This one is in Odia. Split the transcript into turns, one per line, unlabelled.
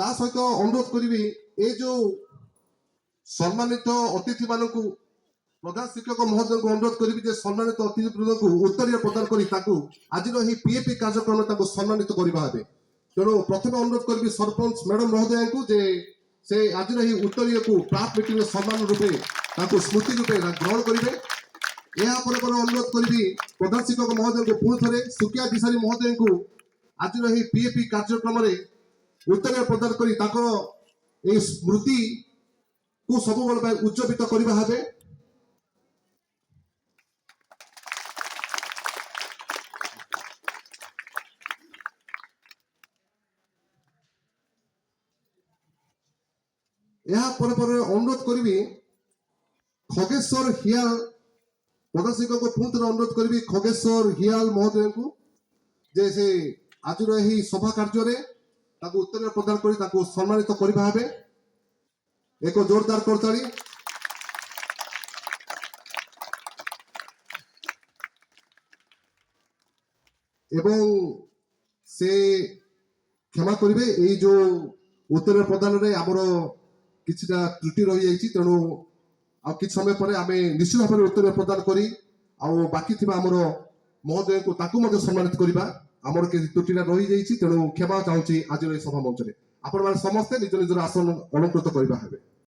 ତା ସହିତ ଅନୁରୋଧ କରିବି ଏ ଯୋଉ ସମ୍ମାନିତ ଅତିଥି ମାନଙ୍କୁ ପ୍ରଧାନ ଶିକ୍ଷକ ମହୋଦୟଙ୍କୁ ଅନୁରୋଧ କରିବି ଯେ ସମ୍ମାନିତ ଅତିଥି ବୃନ୍ଦଙ୍କୁ ଉତ୍ତରୀୟ ପ୍ରଦାନ କରି ତାଙ୍କୁ ଆଜିର ଏହି ପିଏପି କାର୍ଯ୍ୟକ୍ରମ ତାଙ୍କୁ ସମ୍ମାନିତ କରିବା ହେବେ। ତେଣୁ ପ୍ରଥମେ ଅନୁରୋଧ କରିବି ସରପଞ୍ଚ ମ୍ୟାଡାମ ମହୋଦୟଙ୍କୁ ଯେ ସେ ଆଜିର ଏହି ଉତ୍ତରୀୟକୁ ପ୍ରାକ୍ ମିଟିଂର ସମ୍ମାନ ରୂପେ ତାଙ୍କୁ ସ୍ମୃତି ରୂପେ ଗ୍ରହଣ କରିବେ। ଏହା ପରେ ଅନୁରୋଧ କରିବି ପ୍ରଧାନ ଶିକ୍ଷକ ମହୋଦୟଙ୍କୁ ପୁଣି ଥରେ ସୁକିଆ ଦିଶାରୀ ମହୋଦୟଙ୍କୁ ଆଜିର ଏହି ପିଏପି କାର୍ଯ୍ୟକ୍ରମରେ ଉତ୍ତରୀୟ ପ୍ରଦାନ କରି ତାଙ୍କର ଏହି ସ୍ମୃତିକୁ ସବୁବେଳେ ପାଇଁ ଉଜ୍ଜୀବିତ କରିବା ହେବେ। ଏହା ପରେ ଅନୁରୋଧ କରିବି ଖଗେଶ୍ୱର ହିଆଲ ପ୍ରଧାନ ଶିକ୍ଷକ ପୁଣି ଥରେ ଅନୁରୋଧ କରିବି ଖଗେଶ୍ୱର ହିଆଲ ମହୋଦୟଙ୍କୁ ଯେ ସେ ଆଜିର ଏହି ସଭା କାର୍ଯ୍ୟରେ ତାଙ୍କୁ ଉତ୍ତରୀୟ ପ୍ରଦାନ କରି ତାଙ୍କୁ ସମ୍ମାନିତ କରିବା ହେବେ। ଏକ ଜୋରଦାର କରତାଳି। ଏବଂ ସେ କ୍ଷମା କରିବେ ଏଇ ଯୋଉ ଉତ୍ତରୀୟ ପ୍ରଦାନରେ ଆମର କିଛିଟା ତ୍ରୁଟି ରହିଯାଇଛି, ତେଣୁ ଆଉ କିଛି ସମୟ ପରେ ଆମେ ନିଶ୍ଚିତ ଭାବରେ ଉତ୍ତରୀୟ ପ୍ରଦାନ କରି ଆଉ ବାକି ଥିବା ଆମର ମହୋଦୟଙ୍କୁ ତାଙ୍କୁ ମଧ୍ୟ ସମ୍ମାନିତ କରିବା। ଆମର କିଛି ତ୍ରୁଟିଟା ରହିଯାଇଛି, ତେଣୁ କ୍ଷମା ଚାହୁଁଛି ଆଜିର ଏହି ସଭା ମଞ୍ଚରେ। ଆପଣମାନେ ସମସ୍ତେ ନିଜ ନିଜର ଆସନ ଅଳଙ୍କୃତ କରିବା ହେବେ।